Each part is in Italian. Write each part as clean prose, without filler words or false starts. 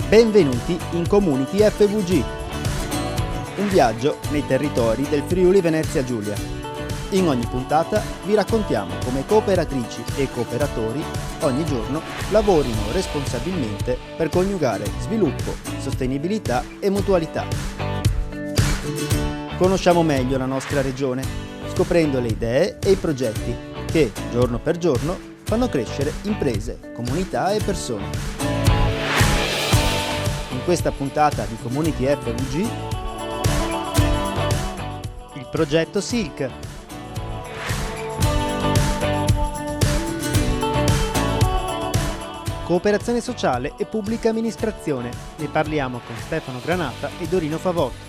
Benvenuti in Community FVG, un viaggio nei territori del Friuli Venezia Giulia. In ogni puntata vi raccontiamo come cooperatrici e cooperatori ogni giorno lavorino responsabilmente per coniugare sviluppo, sostenibilità e mutualità. Conosciamo meglio la nostra regione, scoprendo le idee e i progetti che, giorno per giorno, fanno crescere imprese, comunità e persone. In questa puntata di Community FVG, il progetto SILC. Cooperazione sociale e pubblica amministrazione. Ne parliamo con Stefano Granata e Dorino Favotto.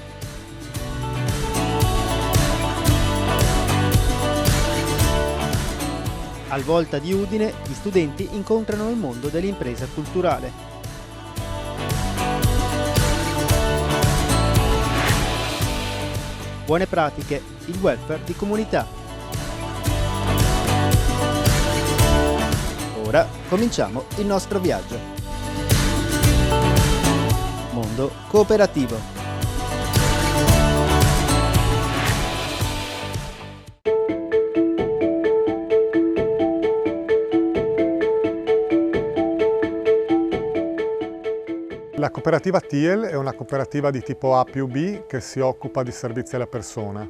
Al Volta di Udine, gli studenti incontrano il mondo dell'impresa culturale. Buone pratiche, il welfare di comunità. Ora cominciamo il nostro viaggio. Mondo cooperativo. La cooperativa TIEL è una cooperativa di tipo A più B che si occupa di servizi alla persona.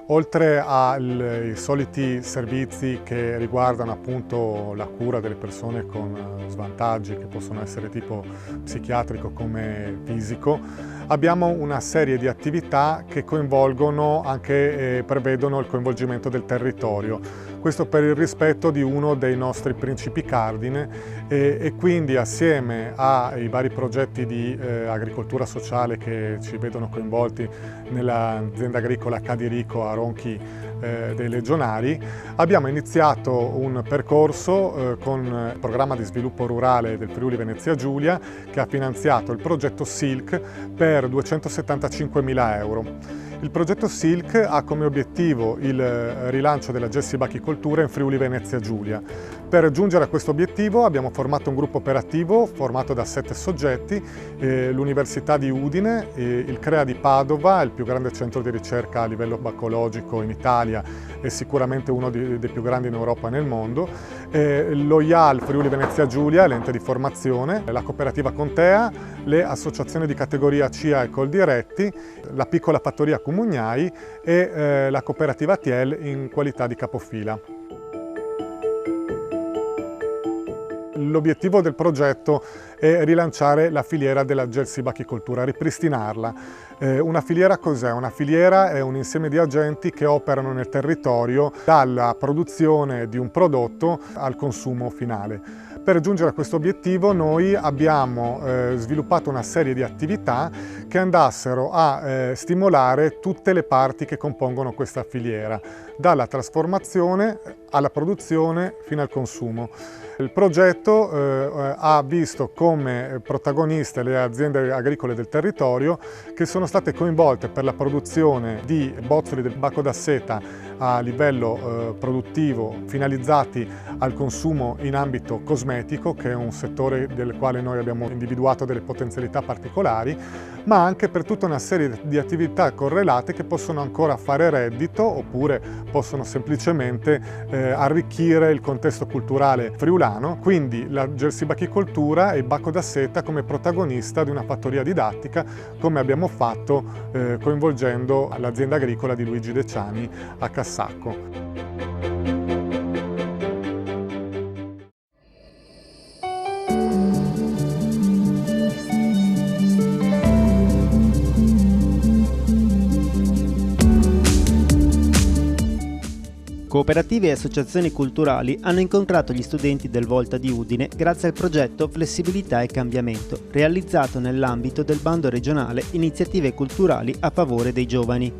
Oltre ai soliti servizi che riguardano appunto la cura delle persone con svantaggi che possono essere tipo psichiatrico come fisico, abbiamo una serie di attività che coinvolgono anche prevedono il coinvolgimento del territorio. Questo per il rispetto di uno dei nostri principi cardine e quindi assieme ai vari progetti di agricoltura sociale che ci vedono coinvolti nell'azienda agricola Cadirico a Ronchi dei Legionari, abbiamo iniziato un percorso con il programma di sviluppo rurale del Friuli Venezia Giulia che ha finanziato il progetto SILC per 275.000 euro. Il progetto SILC ha come obiettivo il rilancio della gelsibachicoltura in Friuli Venezia Giulia. Per giungere a questo obiettivo abbiamo formato un gruppo operativo formato da 7 soggetti, l'Università di Udine, il CREA di Padova, il più grande centro di ricerca a livello baccologico in Italia e sicuramente uno dei più grandi in Europa e nel mondo, l'OIAL Friuli Venezia Giulia, l'ente di formazione, la cooperativa Contea, le associazioni di categoria CIA e Coldiretti, la piccola fattoria Comugnai e la cooperativa TIEL in qualità di capofila. L'obiettivo del progetto è rilanciare la filiera della gelsibachicoltura, ripristinarla. Una filiera cos'è? Una filiera è un insieme di agenti che operano nel territorio dalla produzione di un prodotto al consumo finale. Per giungere a questo obiettivo noi abbiamo sviluppato una serie di attività che andassero a stimolare tutte le parti che compongono questa filiera, dalla trasformazione alla produzione fino al consumo. Il progetto ha visto come protagoniste le aziende agricole del territorio che sono state coinvolte per la produzione di bozzoli del bacco da seta a livello produttivo finalizzati al consumo in ambito cosmetico, che è un settore del quale noi abbiamo individuato delle potenzialità particolari, ma anche per tutta una serie di attività correlate che possono ancora fare reddito oppure possono semplicemente arricchire il contesto culturale friulano, quindi la gelsibachicoltura e il bacco da seta come protagonista di una fattoria didattica, come abbiamo fatto coinvolgendo l'azienda agricola di Luigi Deciani a Cassacco. Cooperative e associazioni culturali hanno incontrato gli studenti del Volta di Udine grazie al progetto Flessibilità e Cambiamento, realizzato nell'ambito del bando regionale Iniziative culturali a favore dei giovani.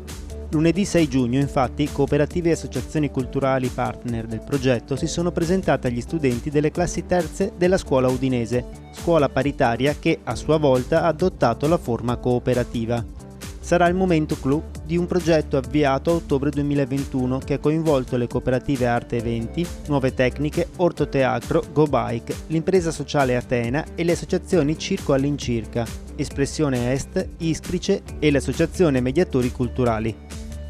Lunedì 6 giugno, infatti, cooperative e associazioni culturali partner del progetto si sono presentate agli studenti delle classi terze della scuola udinese, scuola paritaria che a sua volta ha adottato la forma cooperativa. sarà il momento clou di un progetto avviato a ottobre 2021 che ha coinvolto le cooperative Arte Eventi, Nuove Tecniche, Ortoteatro, Go Bike, l'impresa sociale Atena e le associazioni Circo all'incirca, Espressione Est, Iscrice e l'associazione Mediatori Culturali.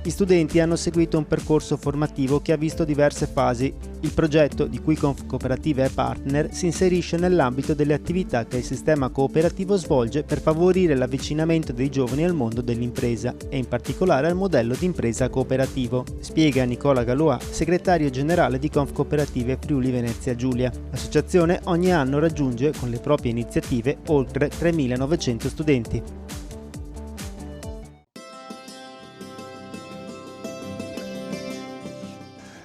Gli studenti hanno seguito un percorso formativo che ha visto diverse fasi. Il progetto, di cui Confcooperative è partner, si inserisce nell'ambito delle attività che il sistema cooperativo svolge per favorire l'avvicinamento dei giovani al mondo dell'impresa e in particolare al modello di impresa cooperativo, spiega Nicola Galois, segretario generale di Confcooperative Friuli Venezia Giulia. L'associazione ogni anno raggiunge con le proprie iniziative oltre 3.900 studenti.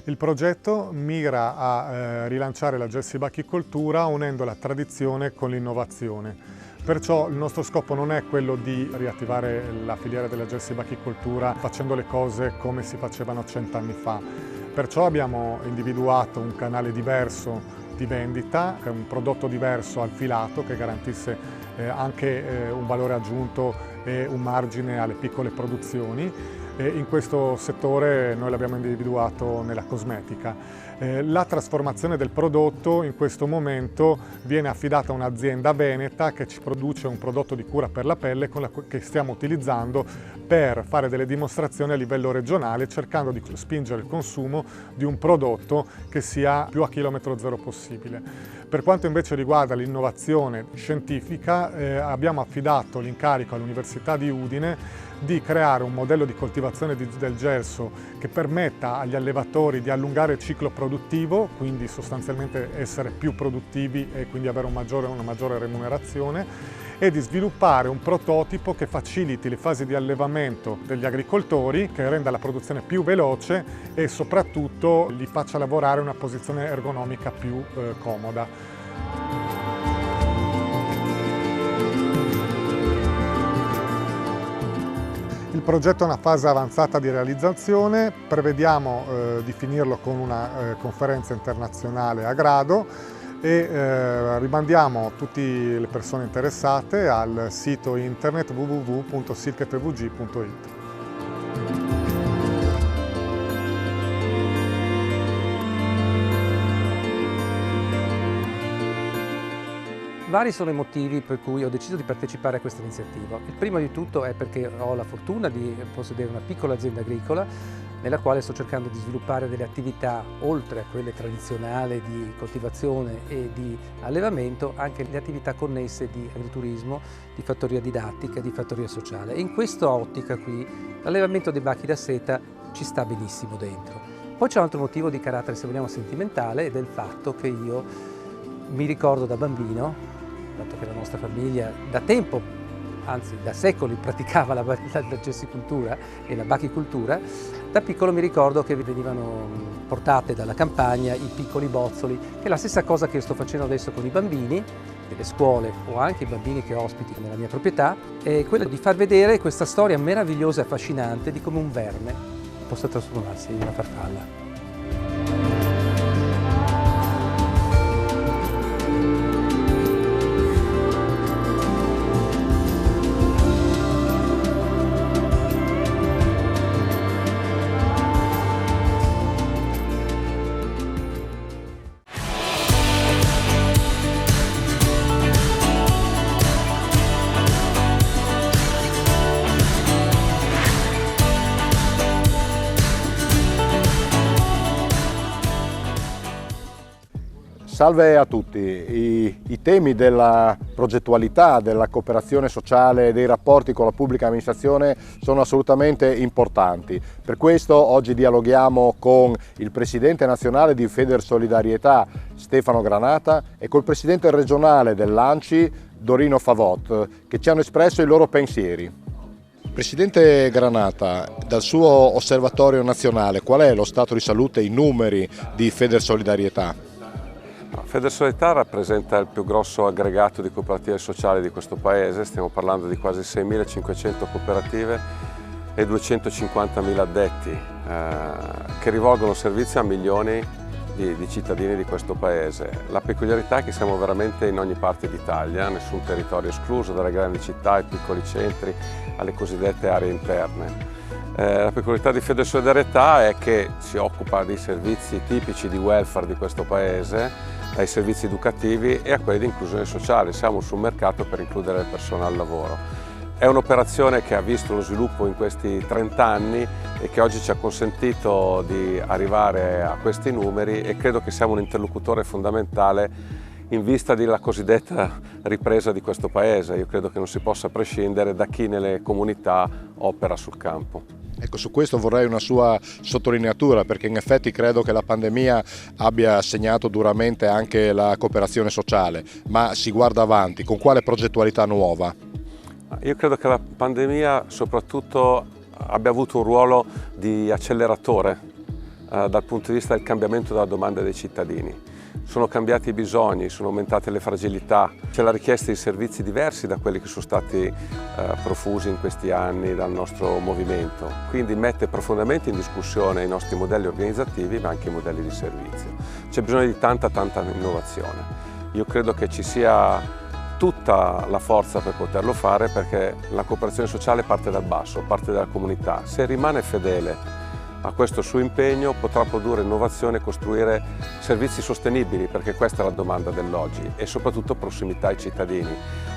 Il progetto mira a rilanciare la gessibachicoltura unendo la tradizione con l'innovazione. Perciò il nostro scopo non è quello di riattivare la filiera della gessibachicoltura facendo le cose come si facevano 100 anni fa. Perciò abbiamo individuato un canale diverso di vendita, un prodotto diverso al filato che garantisse anche un valore aggiunto e un margine alle piccole produzioni. In questo settore noi l'abbiamo individuato nella cosmetica. La trasformazione del prodotto in questo momento viene affidata a un'azienda veneta che ci produce un prodotto di cura per la pelle che stiamo utilizzando per fare delle dimostrazioni a livello regionale cercando di spingere il consumo di un prodotto che sia più a chilometro zero possibile. Per quanto invece riguarda l'innovazione scientifica abbiamo affidato l'incarico all'Università di Udine di creare un modello di coltivazione del gelso che permetta agli allevatori di allungare il ciclo produttivo, quindi sostanzialmente essere più produttivi e quindi avere una maggiore remunerazione, e di sviluppare un prototipo che faciliti le fasi di allevamento degli agricoltori, che renda la produzione più veloce e soprattutto li faccia lavorare in una posizione ergonomica più comoda. Il progetto è una fase avanzata di realizzazione, prevediamo di finirlo con una conferenza internazionale a Grado e rimandiamo tutte le persone interessate al sito internet www.silketvg.it. Vari sono i motivi per cui ho deciso di partecipare a questa iniziativa. Il primo di tutto è perché ho la fortuna di possedere una piccola azienda agricola nella quale sto cercando di sviluppare delle attività, oltre a quelle tradizionali di coltivazione e di allevamento, anche le attività connesse di agriturismo, di fattoria didattica, di fattoria sociale. E in questa ottica qui l'allevamento dei bachi da seta ci sta benissimo dentro. Poi c'è un altro motivo di carattere, se vogliamo, sentimentale, ed è il fatto che io mi ricordo da bambino, dato che la nostra famiglia da tempo, anzi da secoli, praticava la gessicultura e la bachicultura, da piccolo mi ricordo che venivano portate dalla campagna i piccoli bozzoli, che è la stessa cosa che io sto facendo adesso con i bambini delle scuole o anche i bambini che ospiti nella mia proprietà, è quella di far vedere questa storia meravigliosa e affascinante di come un verme possa trasformarsi in una farfalla. Salve a tutti, i temi della progettualità, della cooperazione sociale e dei rapporti con la pubblica amministrazione sono assolutamente importanti. Per questo oggi dialoghiamo con il presidente nazionale di Federsolidarietà Stefano Granata e col presidente regionale dell'ANCI Dorino Favot, che ci hanno espresso i loro pensieri. Presidente Granata, dal suo osservatorio nazionale qual è lo stato di salute, i numeri di Federsolidarietà? Federsolidarietà rappresenta il più grosso aggregato di cooperative sociali di questo paese, stiamo parlando di quasi 6.500 cooperative e 250.000 addetti che rivolgono servizi a milioni di cittadini di questo paese. La peculiarità è che siamo veramente in ogni parte d'Italia, nessun territorio escluso, dalle grandi città ai piccoli centri, alle cosiddette aree interne. La peculiarità di Fede e Solidarietà è che si occupa dei servizi tipici di welfare di questo paese, dai servizi educativi e a quelli di inclusione sociale. Siamo sul mercato per includere le persone al lavoro. È un'operazione che ha visto lo sviluppo in questi 30 anni e che oggi ci ha consentito di arrivare a questi numeri, e credo che siamo un interlocutore fondamentale in vista della cosiddetta ripresa di questo paese. Io credo che non si possa prescindere da chi nelle comunità opera sul campo. Ecco, su questo vorrei una sua sottolineatura, perché in effetti credo che la pandemia abbia segnato duramente anche la cooperazione sociale, ma si guarda avanti, con quale progettualità nuova? Io credo che la pandemia soprattutto abbia avuto un ruolo di acceleratore dal punto di vista del cambiamento della domanda dei cittadini. Sono cambiati i bisogni, sono aumentate le fragilità, c'è la richiesta di servizi diversi da quelli che sono stati profusi in questi anni dal nostro movimento, quindi mette profondamente in discussione i nostri modelli organizzativi ma anche i modelli di servizio. C'è bisogno di tanta innovazione. Io credo che ci sia tutta la forza per poterlo fare, perché la cooperazione sociale parte dal basso, parte dalla comunità. Se rimane fedele a questo suo impegno potrà produrre innovazione e costruire servizi sostenibili, perché questa è la domanda dell'oggi, e soprattutto prossimità ai cittadini,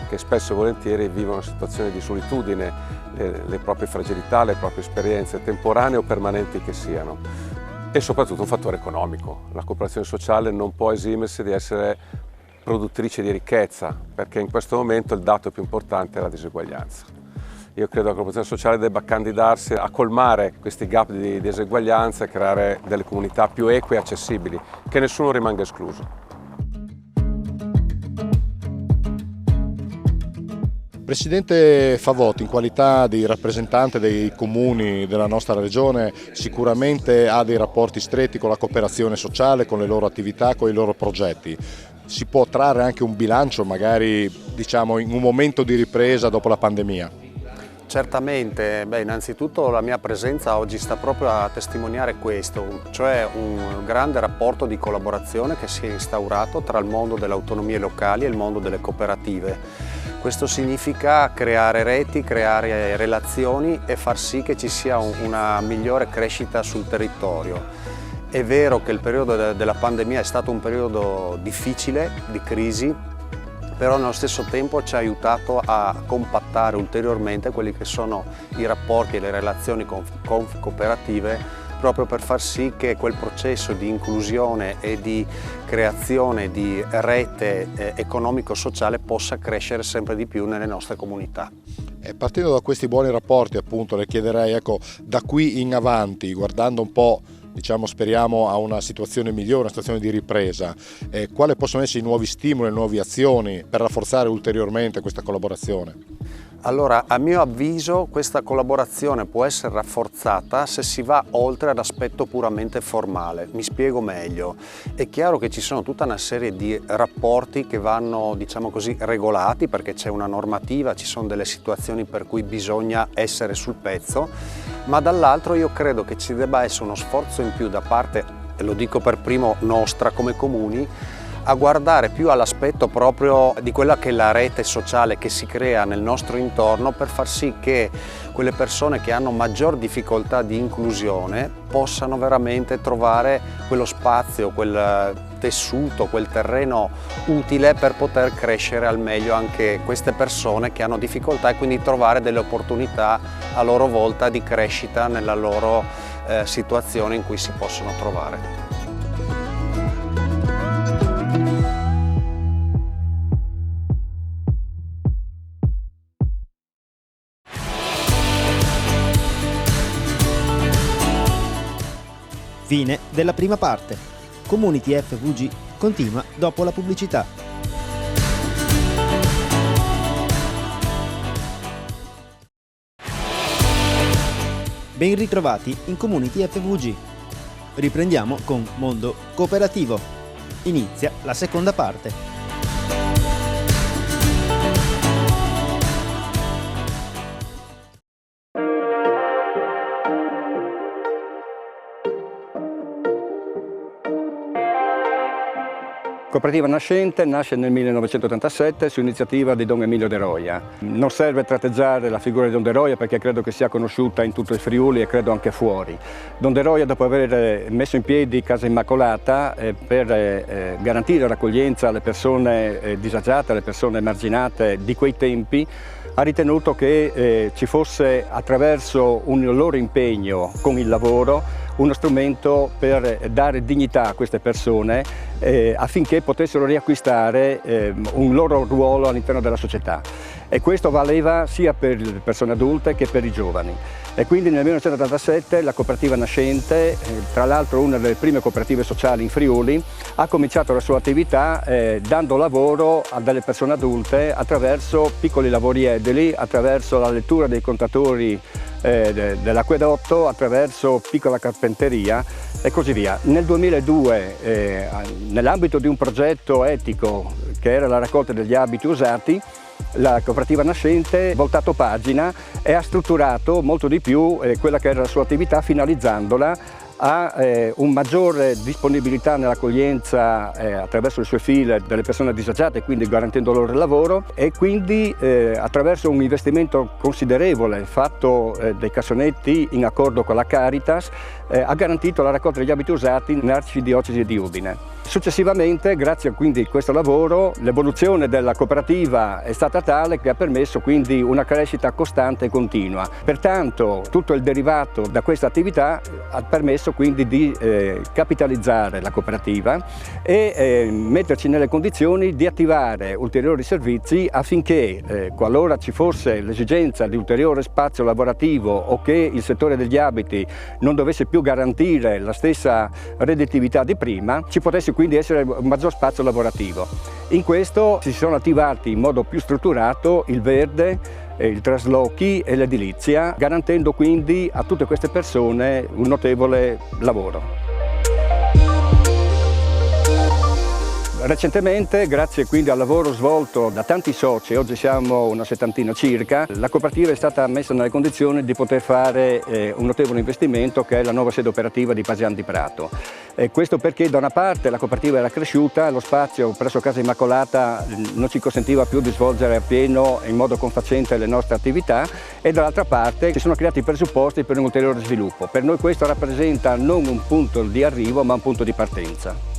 che spesso e volentieri vivono una situazione di solitudine, le proprie fragilità, le proprie esperienze, temporanee o permanenti che siano, e soprattutto un fattore economico. La cooperazione sociale non può esimersi di essere produttrice di ricchezza, perché in questo momento il dato più importante è la diseguaglianza. Io credo che la cooperazione sociale debba candidarsi a colmare questi gap di diseguaglianza e creare delle comunità più eque e accessibili, che nessuno rimanga escluso. Presidente Favotti, in qualità di rappresentante dei comuni della nostra regione, sicuramente ha dei rapporti stretti con la cooperazione sociale, con le loro attività, con i loro progetti. Si può trarre anche un bilancio, magari diciamo in un momento di ripresa dopo la pandemia? Certamente, innanzitutto la mia presenza oggi sta proprio a testimoniare questo, cioè un grande rapporto di collaborazione che si è instaurato tra il mondo delle autonomie locali e il mondo delle cooperative. Questo significa creare reti, creare relazioni e far sì che ci sia una migliore crescita sul territorio. È vero che il periodo della pandemia è stato un periodo difficile, di crisi, però nello stesso tempo ci ha aiutato a compattare ulteriormente quelli che sono i rapporti e le relazioni con cooperative, proprio per far sì che quel processo di inclusione e di creazione di rete economico-sociale possa crescere sempre di più nelle nostre comunità. Partendo da questi buoni rapporti, appunto, le chiederei, ecco, da qui in avanti, guardando un po', diciamo, speriamo a una situazione migliore, una situazione di ripresa, quali possono essere i nuovi stimoli, le nuove azioni per rafforzare ulteriormente questa collaborazione? Allora, a mio avviso questa collaborazione può essere rafforzata se si va oltre l'aspetto puramente formale. Mi spiego meglio. È chiaro che ci sono tutta una serie di rapporti che vanno, diciamo così, regolati, perché c'è una normativa, ci sono delle situazioni per cui bisogna essere sul pezzo, ma dall'altro io credo che ci debba essere uno sforzo in più da parte, e lo dico per primo, nostra come comuni, a guardare più all'aspetto proprio di quella che è la rete sociale che si crea nel nostro intorno, per far sì che quelle persone che hanno maggior difficoltà di inclusione possano veramente trovare quello spazio, quel tessuto, quel terreno utile per poter crescere al meglio anche queste persone che hanno difficoltà, e quindi trovare delle opportunità a loro volta di crescita nella loro situazione in cui si possono trovare. Fine della prima parte. Community FVG continua dopo la pubblicità. Ben ritrovati in Community FVG. Riprendiamo con Mondo Cooperativo. Inizia la seconda parte. Cooperativa Nascente nasce nel 1987 su iniziativa di Don Emilio De Roia. Non serve tratteggiare la figura di Don De Roia perché credo che sia conosciuta in tutto il Friuli e credo anche fuori. Don De Roia, dopo aver messo in piedi Casa Immacolata per garantire l'accoglienza alle persone disagiate, alle persone emarginate di quei tempi, ha ritenuto che ci fosse, attraverso un loro impegno con il lavoro, uno strumento per dare dignità a queste persone affinché potessero riacquistare un loro ruolo all'interno della società. E questo valeva sia per le persone adulte che per i giovani. E quindi nel 1987 la Cooperativa Nascente, tra l'altro una delle prime cooperative sociali in Friuli, ha cominciato la sua attività dando lavoro a delle persone adulte attraverso piccoli lavori edili, attraverso la lettura dei contatori dell'acquedotto, attraverso piccola carpenteria e così via. Nel 2002, nell'ambito di un progetto etico che era la raccolta degli abiti usati, la Cooperativa Nascente ha voltato pagina e ha strutturato molto di più quella che era la sua attività, finalizzandola a un maggiore disponibilità nell'accoglienza attraverso le sue file delle persone disagiate, quindi garantendo loro il lavoro, e quindi attraverso un investimento considerevole fatto dei cassonetti in accordo con la Caritas ha garantito la raccolta degli abiti usati nell'arcidiocesi di Udine. Successivamente, grazie quindi a questo lavoro, l'evoluzione della cooperativa è stata tale che ha permesso quindi una crescita costante e continua. Pertanto tutto il derivato da questa attività ha permesso quindi di capitalizzare la cooperativa e metterci nelle condizioni di attivare ulteriori servizi affinché qualora ci fosse l'esigenza di ulteriore spazio lavorativo o che il settore degli abiti non dovesse più garantire la stessa redditività di prima, ci potesse quindi essere un maggior spazio lavorativo. In questo si sono attivati in modo più strutturato il verde, il traslochi e l'edilizia, garantendo quindi a tutte queste persone un notevole lavoro. Recentemente, grazie quindi al lavoro svolto da tanti soci, oggi siamo una settantina circa, la cooperativa è stata messa nelle condizioni di poter fare un notevole investimento che è la nuova sede operativa di Pasian di Prato. Questo perché da una parte la cooperativa era cresciuta, lo spazio presso Casa Immacolata non ci consentiva più di svolgere appieno in modo confacente le nostre attività, e dall'altra parte si sono creati i presupposti per un ulteriore sviluppo. Per noi questo rappresenta non un punto di arrivo ma un punto di partenza.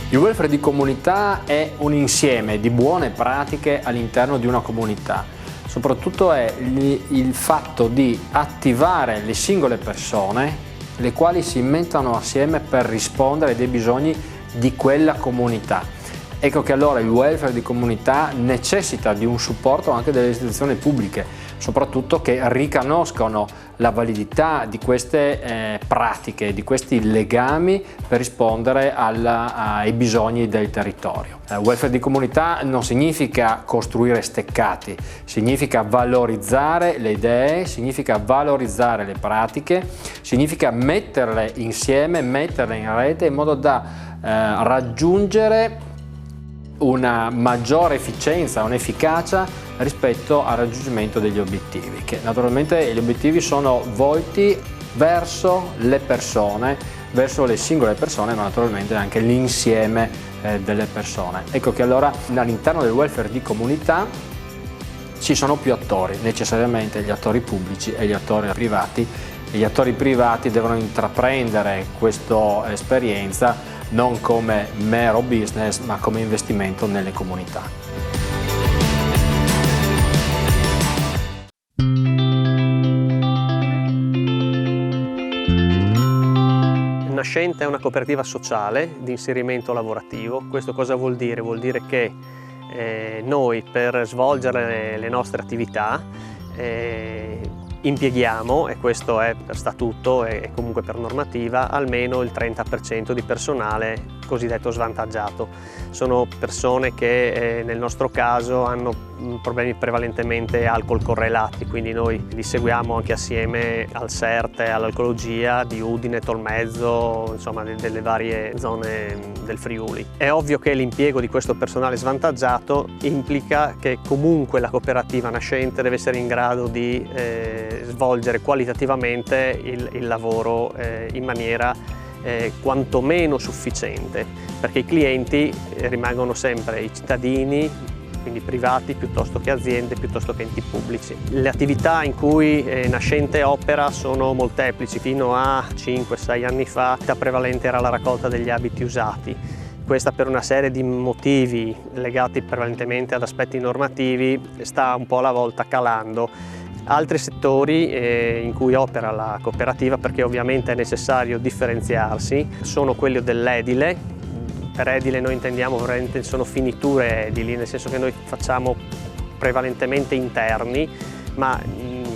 Il welfare di comunità è un insieme di buone pratiche all'interno di una comunità. Soprattutto è il fatto di attivare le singole persone, le quali si mettono assieme per rispondere ai dei bisogni di quella comunità. Ecco che allora il welfare di comunità necessita di un supporto anche delle istituzioni pubbliche, soprattutto che riconoscano la validità di queste pratiche, di questi legami per rispondere ai bisogni del territorio. Il welfare di comunità non significa costruire steccati, significa valorizzare le idee, significa valorizzare le pratiche, significa metterle insieme, metterle in rete in modo da raggiungere una maggiore efficienza, un'efficacia rispetto al raggiungimento degli obiettivi, che naturalmente gli obiettivi sono volti verso le persone, verso le singole persone, ma naturalmente anche l'insieme delle persone. Ecco che allora all'interno del welfare di comunità ci sono più attori, necessariamente gli attori pubblici e gli attori privati. E gli attori privati devono intraprendere questa esperienza non come mero business, ma come investimento nelle comunità. Nascente è una cooperativa sociale di inserimento lavorativo. Questo cosa vuol dire? Vuol dire che noi per svolgere le nostre attività impieghiamo, e questo è per statuto e comunque per normativa, almeno il 30% di personale cosiddetto svantaggiato. Sono persone che nel nostro caso hanno problemi prevalentemente alcol correlati, quindi noi li seguiamo anche assieme al CERT e all'alcologia di Udine, Tolmezzo, insomma delle varie zone del Friuli. È ovvio che l'impiego di questo personale svantaggiato implica che comunque la cooperativa nascente deve essere in grado di svolgere qualitativamente il lavoro in maniera quantomeno sufficiente, perché i clienti rimangono sempre i cittadini, quindi privati piuttosto che aziende, piuttosto che enti pubblici. Le attività in cui Nascente opera sono molteplici. Fino a 5-6 anni fa l'attività prevalente era la raccolta degli abiti usati. Questa, per una serie di motivi legati prevalentemente ad aspetti normativi, sta un po' alla volta calando. Altri settori in cui opera la cooperativa, perché ovviamente è necessario differenziarsi, sono quelli dell'edile. Per edile noi intendiamo veramente sono finiture edili, nel senso che noi facciamo prevalentemente interni, ma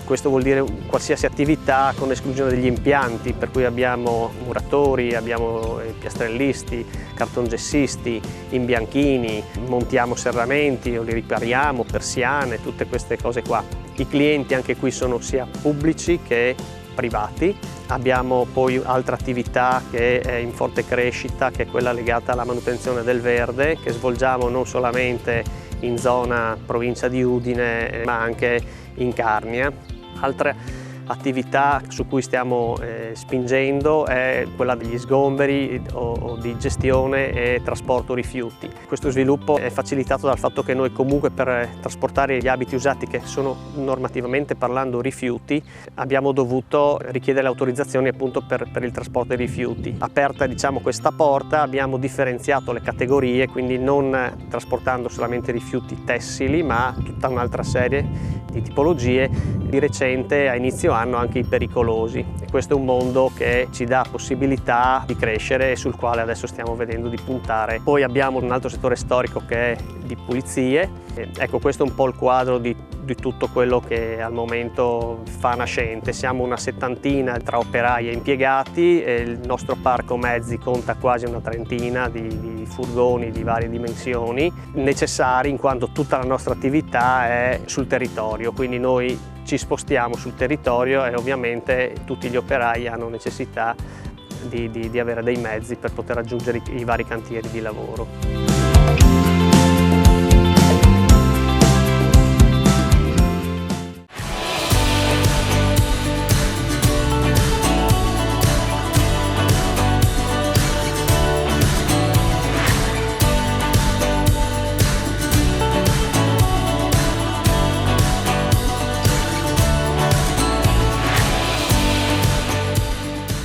questo vuol dire qualsiasi attività con esclusione degli impianti, per cui abbiamo muratori, abbiamo piastrellisti, cartongessisti, imbianchini, montiamo serramenti o li ripariamo, persiane, tutte queste cose qua. I clienti anche qui sono sia pubblici che privati. Abbiamo poi altra attività che è in forte crescita, che è quella legata alla manutenzione del verde, che svolgiamo non solamente in zona provincia di Udine, ma anche in Carnia. Altre attività su cui stiamo spingendo è quella degli sgomberi o di gestione e trasporto rifiuti. Questo sviluppo è facilitato dal fatto che noi comunque per trasportare gli abiti usati, che sono normativamente parlando rifiuti, abbiamo dovuto richiedere le autorizzazioni appunto per il trasporto dei rifiuti. Aperta questa porta abbiamo differenziato le categorie, quindi non trasportando solamente rifiuti tessili ma tutta un'altra serie di tipologie. Di recente a inizio anno anche i pericolosi, e questo è un mondo che ci dà possibilità di crescere e sul quale adesso stiamo vedendo di puntare. Poi abbiamo un altro settore storico che è di pulizie. Ecco, questo è un po' il quadro di tutto quello che al momento fa Nascente. Siamo una settantina tra operai e impiegati e il nostro parco mezzi conta quasi una trentina di furgoni di varie dimensioni, necessari in quanto tutta la nostra attività è sul territorio, quindi noi ci spostiamo sul territorio e ovviamente tutti gli operai hanno necessità di avere dei mezzi per poter raggiungere i vari cantieri di lavoro.